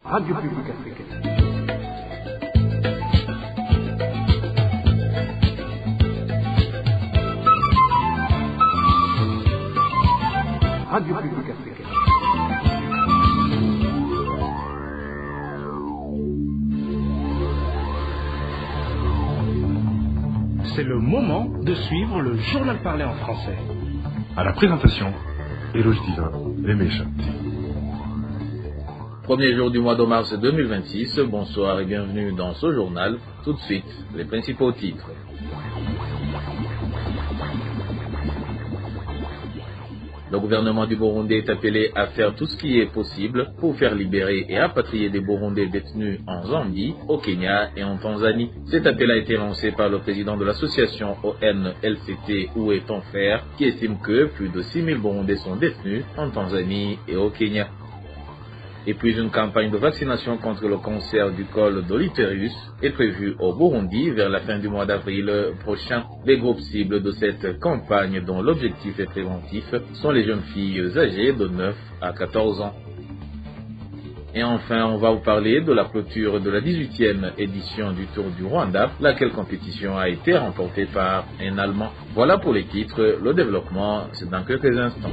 Radio Publique Africaine. Radio Publique Africaine. C'est le moment de suivre le journal parlé en français. À la présentation, Eloge Divin, les méchants. Premier jour du mois de mars 2026, bonsoir et bienvenue dans ce journal. Tout de suite, les principaux titres. Le gouvernement du Burundi est appelé à faire tout ce qui est possible pour faire libérer et rapatrier des Burundais détenus en Zambie, au Kenya et en Tanzanie. Cet appel a été lancé par le président de l'association ONLCT Où est ton frère, qui estime que plus de 6000 Burundais sont détenus en Tanzanie et au Kenya. Et puis une campagne de vaccination contre le cancer du col de l'utérus est prévue au Burundi vers la fin du mois d'avril prochain. Les groupes cibles de cette campagne, dont l'objectif est préventif, sont les jeunes filles âgées de 9 à 14 ans. Et enfin, on va vous parler de la clôture de la 18e édition du Tour du Rwanda, laquelle compétition a été remportée par un Allemand. Voilà pour les titres, le développement, c'est dans quelques instants.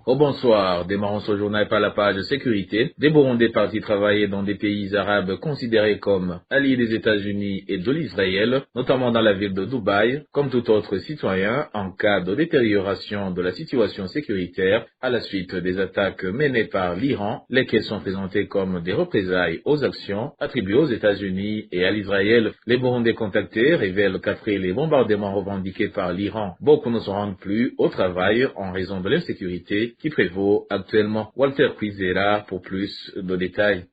Au bonsoir, démarrons ce journal par la page sécurité. Des Burundais partis travailler dans des pays arabes considérés comme alliés des États-Unis et de l'Israël, notamment dans la ville de Dubaï, comme tout autre citoyen, en cas de détérioration de la situation sécuritaire à la suite des attaques menées par l'Iran, lesquelles sont présentées comme des représailles aux actions attribuées aux États-Unis et à l'Israël. Les Burundais contactés révèlent qu'après les bombardements revendiqués par l'Iran, beaucoup ne se rendent plus au travail en raison de l'insécurité qui prévaut actuellement. Walter Kwizera pour plus de détails.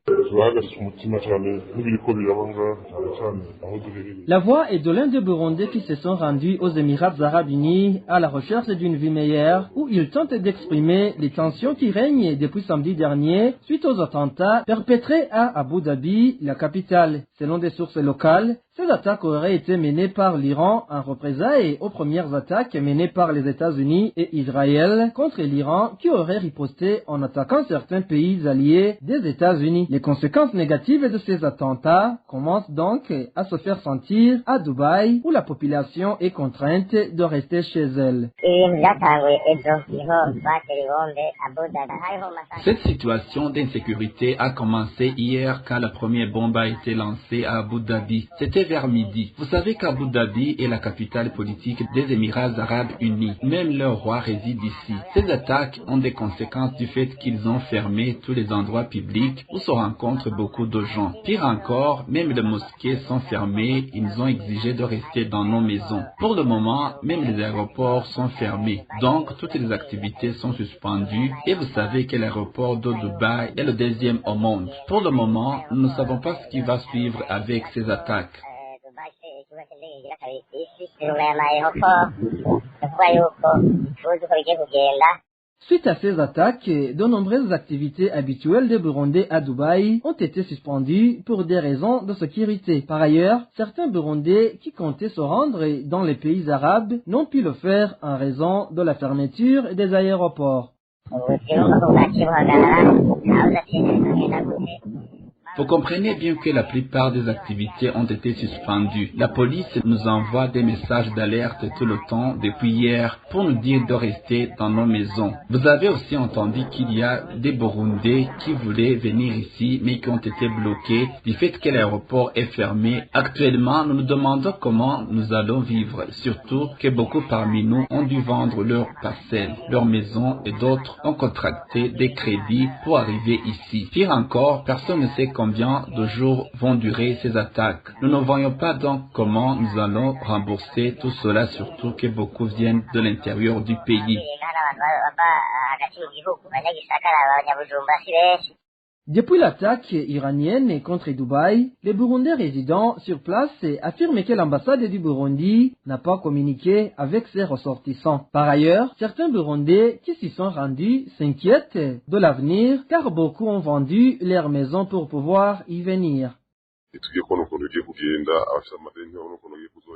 La voix est de l'un des Burundais qui se sont rendus aux Émirats Arabes Unis à la recherche d'une vie meilleure, où ils tentent d'exprimer les tensions qui règnent depuis samedi dernier suite aux attentats perpétrés à Abu Dhabi, la capitale. Selon des sources locales, ces attaques auraient été menées par l'Iran en représailles aux premières attaques menées par les États-Unis et Israël contre l'Iran, qui aurait riposté en attaquant certains pays alliés des États-Unis. Les conséquences négatives de ces attentats commencent donc à se faire sentir à Dubaï, où la population est contrainte de rester chez elle. Cette situation d'insécurité a commencé hier quand la première bombe a été lancée à Abu Dhabi. C'était vers midi. Vous savez qu'Abu Dhabi est la capitale politique des Émirats Arabes Unis. Même leur roi réside ici. Ces attaques ont des conséquences du fait qu'ils ont fermé tous les endroits publics où se rencontrent beaucoup de gens. Pire encore, même les mosquées sont fermées. Ils nous ont exigé de rester dans nos maisons. Pour le moment, même les aéroports sont fermés. Donc, toutes les activités sont suspendues. Et vous savez que l'aéroport de Dubaï est le deuxième au monde. Pour le moment, nous ne savons pas ce qui va suivre avec ces attaques. Suite à ces attaques, de nombreuses activités habituelles des Burundais à Dubaï ont été suspendues pour des raisons de sécurité. Par ailleurs, certains Burundais qui comptaient se rendre dans les pays arabes n'ont pu le faire en raison de la fermeture des aéroports. Vous comprenez bien que la plupart des activités ont été suspendues. La police nous envoie des messages d'alerte tout le temps depuis hier pour nous dire de rester dans nos maisons. Vous avez aussi entendu qu'il y a des Burundais qui voulaient venir ici mais qui ont été bloqués du fait que l'aéroport est fermé. Actuellement, nous nous demandons comment nous allons vivre, surtout que beaucoup parmi nous ont dû vendre leurs parcelles, leurs maisons et d'autres ont contracté des crédits pour arriver ici. Pire encore, personne ne sait combien de jours vont durer ces attaques. Nous ne voyons pas donc comment nous allons rembourser tout cela, surtout que beaucoup viennent de l'intérieur du pays. Depuis l'attaque iranienne contre Dubaï, les Burundais résidant sur place affirment que l'ambassade du Burundi n'a pas communiqué avec ses ressortissants. Par ailleurs, certains Burundais qui s'y sont rendus s'inquiètent de l'avenir car beaucoup ont vendu leurs maisons pour pouvoir y venir.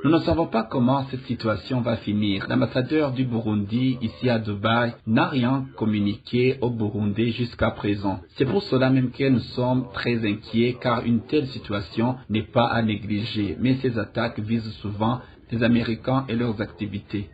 Nous ne savons pas comment cette situation va finir. L'ambassadeur du Burundi ici à Dubaï n'a rien communiqué au Burundi jusqu'à présent. C'est pour cela même que nous sommes très inquiets car une telle situation n'est pas à négliger. Mais ces attaques visent souvent les Américains et leurs activités.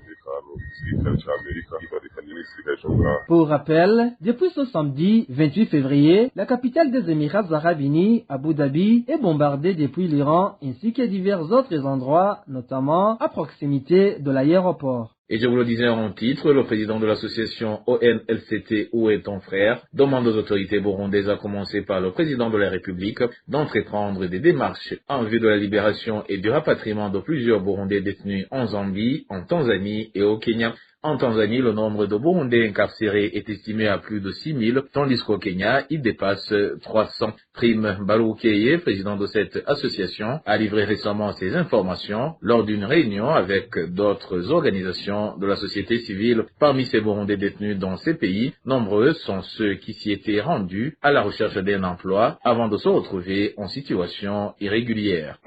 Pour rappel, depuis ce samedi 28 février, la capitale des Émirats arabes unis, Abu Dhabi, est bombardée depuis l'Iran ainsi que divers autres endroits, notamment à proximité de l'aéroport. Et je vous le disais en titre, le président de l'association ONLCT Où est ton frère demande aux autorités burundaises, à commencer par le président de la République, d'entreprendre des démarches en vue de la libération et du rapatriement de plusieurs Burundais détenus en Zambie, en Tanzanie et au Kenya. En Tanzanie, le nombre de Burundais incarcérés est estimé à plus de 6 000, tandis qu'au Kenya, il dépasse 300. Prime Baroukeye, président de cette association, a livré récemment ces informations lors d'une réunion avec d'autres organisations de la société civile. Parmi ces Burundais détenus dans ces pays, nombreux sont ceux qui s'y étaient rendus à la recherche d'un emploi avant de se retrouver en situation irrégulière.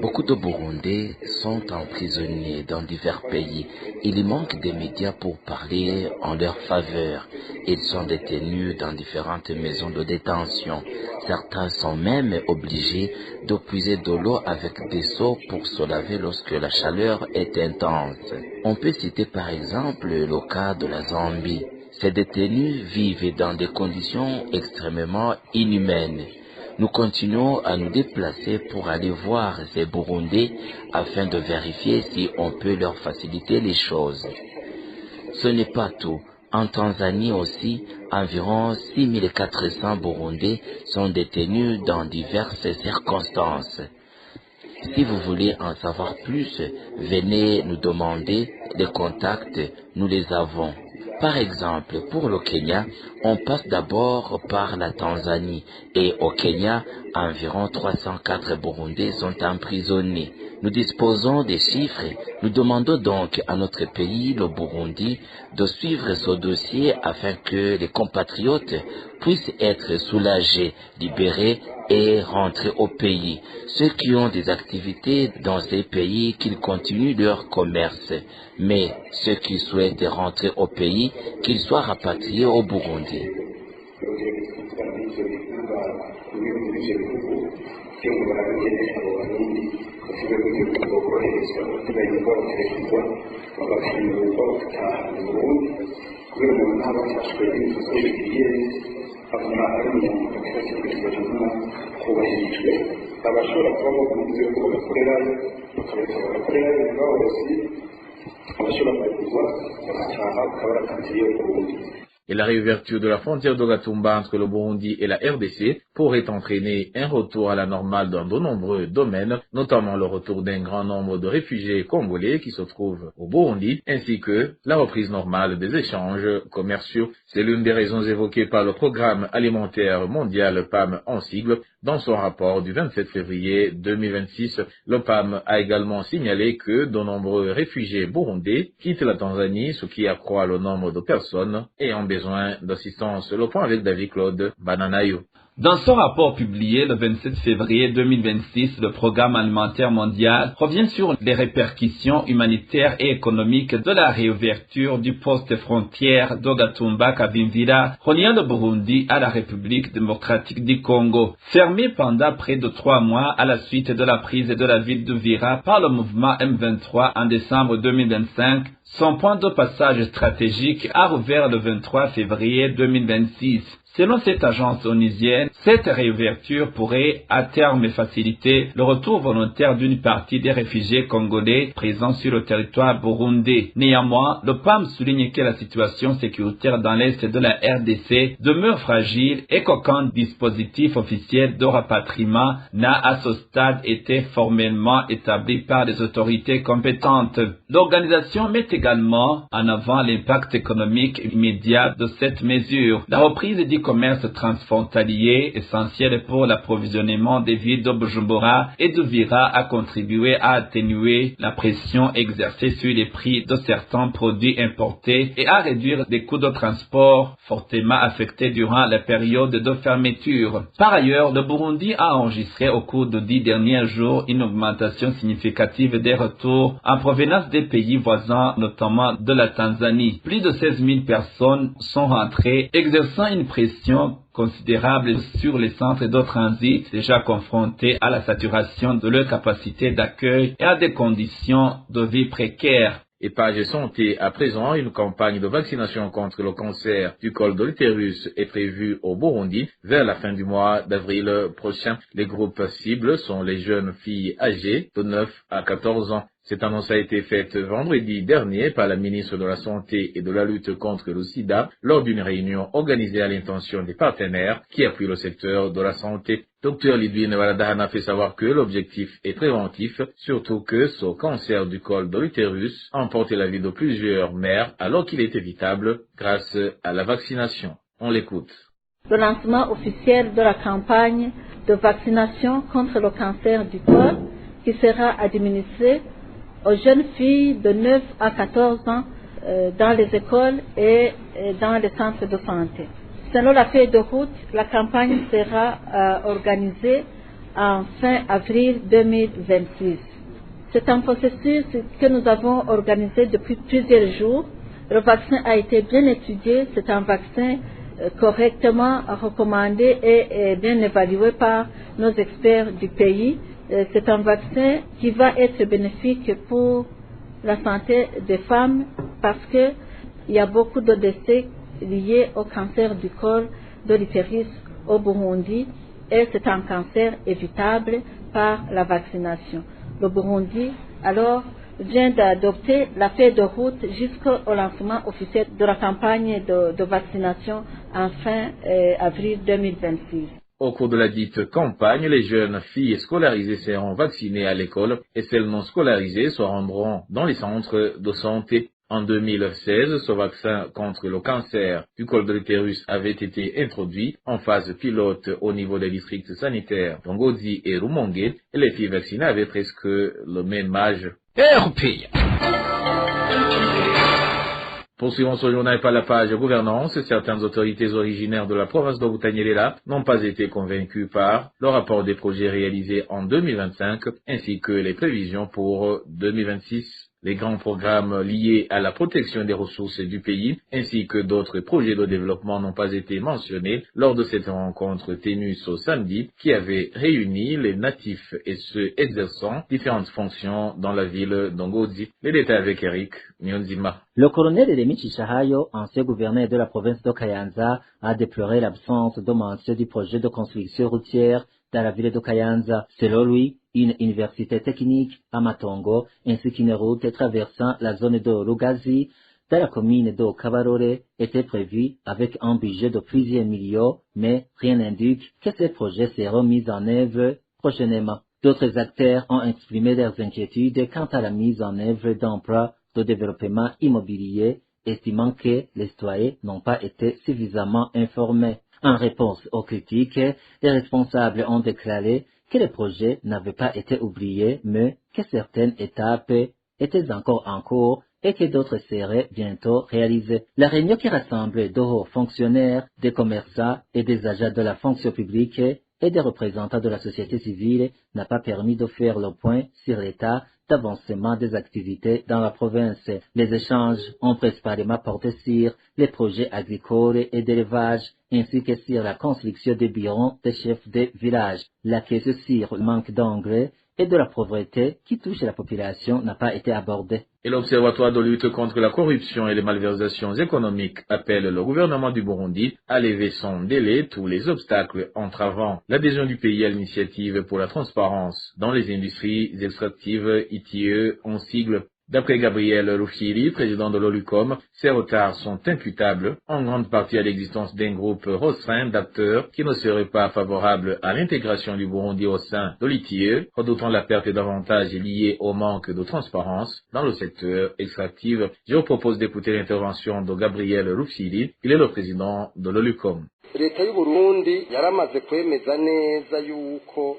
Beaucoup de Burundais sont emprisonnés dans divers pays. Il manque des médias pour parler en leur faveur. Ils sont détenus dans différentes maisons de détention. Certains sont même obligés de puiser de l'eau avec des seaux pour se laver lorsque la chaleur est intense. On peut citer par exemple le cas de la Zambie. Ces détenus vivent dans des conditions extrêmement inhumaines. Nous continuons à nous déplacer pour aller voir ces Burundais afin de vérifier si on peut leur faciliter les choses. Ce n'est pas tout. En Tanzanie aussi, environ 6400 Burundais sont détenus dans diverses circonstances. Si vous voulez en savoir plus, venez nous demander les contacts, nous les avons. Par exemple, pour le Kenya, on passe d'abord par la Tanzanie et au Kenya, environ 304 Burundais sont emprisonnés. Nous disposons des chiffres. Nous demandons donc à notre pays, le Burundi, de suivre ce dossier afin que les compatriotes puissent être soulagés, libérés et rentrer au pays. Ceux qui ont des activités dans ces pays, qu'ils continuent leur commerce. Mais ceux qui souhaitent rentrer au pays, qu'ils soient rapatriés au Burundi. Et la réouverture de la frontière de Gatumba entre le Burundi et la RDC pourrait entraîner un retour à la normale dans de nombreux domaines, notamment le retour d'un grand nombre de réfugiés congolais qui se trouvent au Burundi, ainsi que la reprise normale des échanges commerciaux. C'est l'une des raisons évoquées par le Programme alimentaire mondial PAM en sigle dans son rapport du 27 février 2026. Le PAM a également signalé que de nombreux réfugiés burundais quittent la Tanzanie, ce qui accroît le nombre de personnes ayant besoin d'assistance. Le point avec David Claude Bananayo. Dans son rapport publié le 27 février 2026, le Programme alimentaire mondial revient sur les répercussions humanitaires et économiques de la réouverture du poste frontière d'Ogatumba-Kavimvira, reliant le Burundi à la République démocratique du Congo. Fermé pendant près de 3 mois à la suite de la prise de la ville d'Uvira par le mouvement M23 en décembre 2025, son point de passage stratégique a rouvert le 23 février 2026. Selon cette agence onusienne, cette réouverture pourrait à terme faciliter le retour volontaire d'une partie des réfugiés congolais présents sur le territoire burundais. Néanmoins, le PAM souligne que la situation sécuritaire dans l'est de la RDC demeure fragile et qu'aucun dispositif officiel de rapatriement n'a à ce stade été formellement établi par les autorités compétentes. L'organisation met également en avant l'impact économique immédiat de cette mesure. La reprise du commerce transfrontalier, essentiel pour l'approvisionnement des villes de Bujumbura et de Vira, a contribué à atténuer la pression exercée sur les prix de certains produits importés et à réduire les coûts de transport fortement affectés durant la période de fermeture. Par ailleurs, le Burundi a enregistré au cours de 10 derniers jours une augmentation significative des retours en provenance des pays voisins, notamment de la Tanzanie. Plus de 16 000 personnes sont rentrées, exerçant une pression considérable sur les centres de transit déjà confrontés à la saturation de leur capacité d'accueil et à des conditions de vie précaires. Et Page Santé, à présent, une campagne de vaccination contre le cancer du col de l'utérus est prévue au Burundi vers la fin du mois d'avril prochain. Les groupes cibles sont les jeunes filles âgées de 9 à 14 ans. Cette annonce a été faite vendredi dernier par la ministre de la Santé et de la lutte contre le sida lors d'une réunion organisée à l'intention des partenaires qui appuient le secteur de la santé. Dr Lidwine Waladahana fait savoir que l'objectif est préventif, surtout que ce cancer du col de l'utérus a emporté la vie de plusieurs mères alors qu'il est évitable grâce à la vaccination. On l'écoute. Le lancement officiel de la campagne de vaccination contre le cancer du col qui sera administrée aux jeunes filles de 9 à 14 ans dans les écoles et dans les centres de santé. Selon la feuille de route, la campagne sera organisée en fin avril 2026. C'est un processus que nous avons organisé depuis plusieurs jours. Le vaccin a été bien étudié, c'est un vaccin correctement recommandé et bien évalué par nos experts du pays. C'est un vaccin qui va être bénéfique pour la santé des femmes parce qu'il y a beaucoup de décès liés au cancer du col de l'utérus au Burundi et c'est un cancer évitable par la vaccination. Le Burundi, alors, vient d'adopter la feuille de route jusqu'au lancement officiel de la campagne de vaccination en fin avril 2026. Au cours de la dite campagne, les jeunes filles scolarisées seront vaccinées à l'école et celles non scolarisées se rendront dans les centres de santé. En 2016, ce vaccin contre le cancer du col de l'utérus avait été introduit en phase pilote au niveau des districts sanitaires d'Ongozi et Rumongue et les filles vaccinées avaient presque le même âge. Poursuivons ce journal par la page gouvernance. Certaines autorités originaires de la province de Butanyerera n'ont pas été convaincues par le rapport des projets réalisés en 2025 ainsi que les prévisions pour 2026. Les grands programmes liés à la protection des ressources du pays ainsi que d'autres projets de développement n'ont pas été mentionnés lors de cette rencontre tenue ce samedi qui avait réuni les natifs et ceux exerçant différentes fonctions dans la ville d'Ongozi. Les détails avec Eric Nyonzima. Le colonel Remi Chichahayo, ancien gouverneur de la province de Kayanza, a déploré l'absence de mention du projet de construction routière dans la ville de Kayanza. Selon lui, une université technique à Matongo ainsi qu'une route traversant la zone de Rugazi dans la commune de Kabarore était prévue avec un budget de plusieurs millions, mais rien n'indique que ces projets seront mis en œuvre prochainement. D'autres acteurs ont exprimé leurs inquiétudes quant à la mise en œuvre d'emplois de développement immobilier, estimant que les citoyens n'ont pas été suffisamment informés. En réponse aux critiques, les responsables ont déclaré que les projets n'avaient pas été oubliés, mais que certaines étapes étaient encore en cours et que d'autres seraient bientôt réalisées. La réunion qui rassemble de hauts fonctionnaires, des commerçants et des agents de la fonction publique et des représentants de la société civile n'a pas permis de faire le point sur l'état d'avancement des activités dans la province. Les échanges ont principalement porté sur les projets agricoles et d'élevage, ainsi que sur la construction des bureaux des chefs de village. La question sur le manque d'engrais et de la pauvreté qui touche la population n'a pas été abordée. Et l'Observatoire de lutte contre la corruption et les malversations économiques appelle le gouvernement du Burundi à lever sans délai tous les obstacles entravant l'adhésion du pays à l'initiative pour la transparence dans les industries extractives ITIE en sigle. D'après Gabriel Rufyiri, président de l'OLUCOM, ces retards sont imputables en grande partie à l'existence d'un groupe restreint d'acteurs qui ne seraient pas favorables à l'intégration du Burundi au sein de l'ITIE, redoutant la perte d'avantages liés au manque de transparence dans le secteur extractif. Je vous propose d'écouter l'intervention de Gabriel Rufyiri, il est le président de l'OLUCOM. Leta y'u Burundi yaramaze kwemeza neza yuko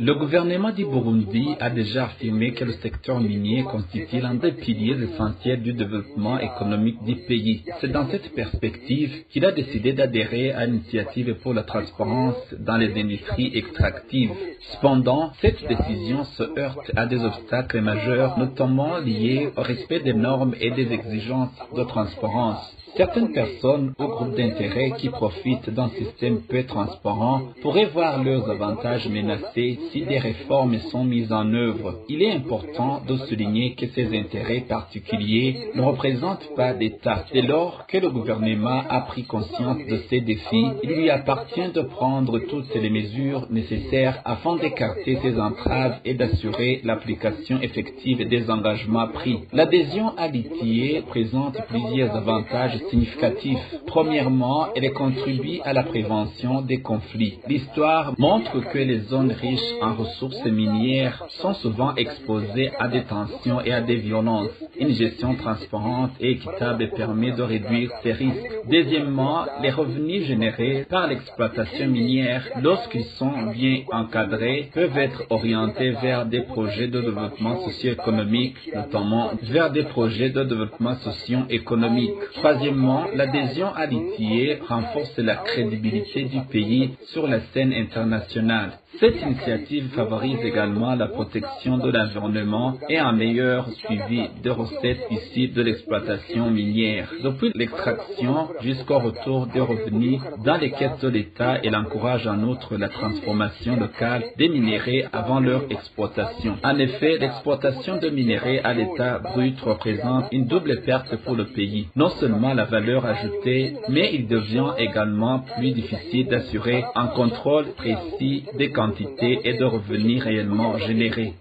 le gouvernement du Burundi a déjà affirmé que le secteur minier constitue l'un des piliers essentiels du développement économique du pays. C'est dans cette perspective qu'il a décidé d'adhérer à l'initiative pour la transparence dans les industries extractives. Cependant, cette décision se heurte à des obstacles majeurs, notamment liés au respect des normes et des exigences de transparence. Certaines personnes ou groupes d'intérêt qui profitent d'un système peu transparent pourraient voir leurs avantages menacés si des réformes sont mises en œuvre. Il est important de souligner que ces intérêts particuliers ne représentent pas d'État. Dès lors que le gouvernement a pris conscience de ces défis, il lui appartient de prendre toutes les mesures nécessaires afin d'écarter ces entraves et d'assurer l'application effective des engagements pris. L'adhésion à l'ITIE présente plusieurs avantages significatif. Premièrement, elle contribue à la prévention des conflits. L'histoire montre que les zones riches en ressources minières sont souvent exposées à des tensions et à des violences. Une gestion transparente et équitable permet de réduire ces risques. Deuxièmement, les revenus générés par l'exploitation minière, lorsqu'ils sont bien encadrés, peuvent être orientés vers des projets de développement socio-économique, notamment vers des projets de développement socio-économique. Troisièmement, l'adhésion à l'ITIE renforce la crédibilité du pays sur la scène internationale. Cette initiative favorise également la protection de l'environnement et un meilleur suivi des recettes issues de l'exploitation minière. Depuis l'extraction jusqu'au retour des revenus dans les caisses de l'État, elle encourage en outre la transformation locale des minéraux avant leur exploitation. En effet, l'exploitation de minéraux à l'état brut représente une double perte pour le pays. Non seulement la valeur ajoutée, mais il devient également plus difficile d'assurer un contrôle précis des quantités et de revenus réellement générés.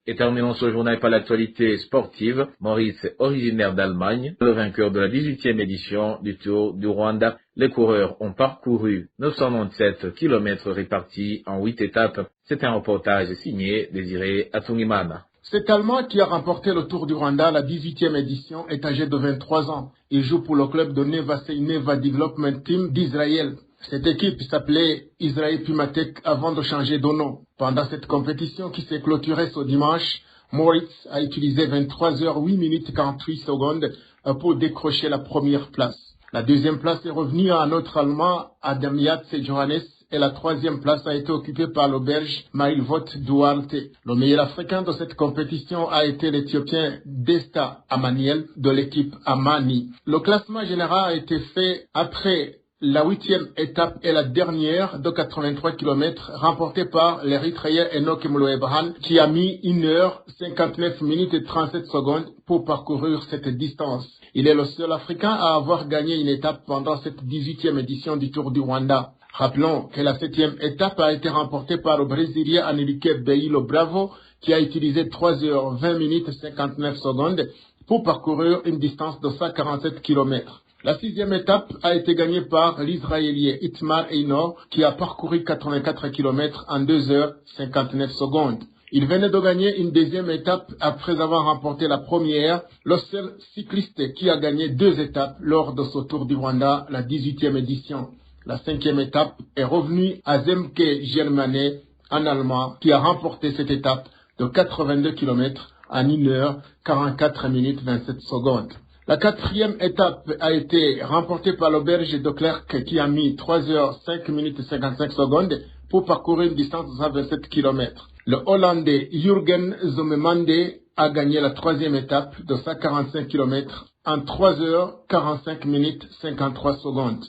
Et terminons ce journal par l'actualité sportive. Maurice, originaire d'Allemagne, le vainqueur de la 18e édition du Tour du Rwanda. Les coureurs ont parcouru 997 km répartis en 8 étapes. C'est un reportage signé Désiré Atungimana. Cet Allemand qui a remporté le Tour du Rwanda, la 18e édition, est âgé de 23 ans. Il joue pour le club de Neva Development Team d'Israël. Cette équipe s'appelait Israël Pumatek avant de changer de nom. Pendant cette compétition qui s'est clôturée ce dimanche, Moritz a utilisé 23 h 8 minutes 48 secondes pour décrocher la première place. La deuxième place est revenue à un autre Allemand, Adam Yatse Johannes, et la troisième place a été occupée par le Belge Mailvot Duarte. Le meilleur africain de cette compétition a été l'Éthiopien Desta Amaniel de l'équipe Amani. Le classement général a été fait après la 8e étape et la dernière de 83 km remportée par l'Érythréen Enoch Mloebran qui a mis 1 h 59 minutes et 37 secondes pour parcourir cette distance. Il est le seul Africain à avoir gagné une étape pendant cette 18e édition du Tour du Rwanda. Rappelons que la 7e étape a été remportée par le Brésilien Enrique Beilo Bravo qui a utilisé 3 h 20 minutes 59 secondes pour parcourir une distance de 147 km. La 6e étape a été gagnée par l'Israélien Itmar Einor qui a parcouru 84 km en 2 h 59 secondes. Il venait de gagner une deuxième étape après avoir remporté la première, le seul cycliste qui a gagné 2 étapes lors de ce Tour du Rwanda, la 18e édition. La 5e étape est revenue à Zemke Germane, un Allemand, qui a remporté cette étape de 82 km en 1 h 44 minutes 27 secondes. La 4e étape a été remportée par le Belge de Klerk qui a mis 3 h 5 minutes 55 secondes pour parcourir une distance de 127 km. Le Hollandais Jürgen Zommemande a gagné la 3e étape de 145 km en 3h45 minutes 53 secondes.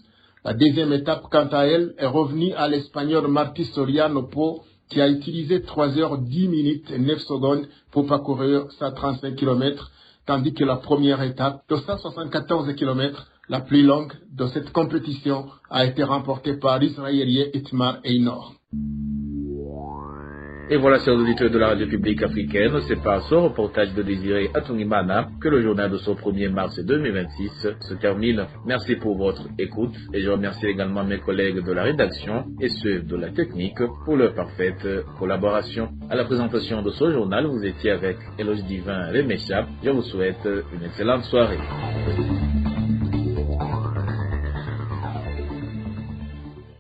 La deuxième étape, quant à elle, est revenue à l'Espagnol Martí Soriano Pó, qui a utilisé 3h10 minutes 9 secondes pour parcourir 135 km, tandis que la première étape de 174 km, la plus longue de cette compétition, a été remportée par l'Israélien Itmar Einor. Et voilà, chers auditeurs de la radio publique africaine, c'est par ce reportage de Désiré Atungimana que le journal de ce 1er mars 2026 se termine. Merci pour votre écoute et je remercie également mes collègues de la rédaction et ceux de la technique pour leur parfaite collaboration. À la présentation de ce journal, vous étiez avec Eloge Divin Remesha. Je vous souhaite une excellente soirée.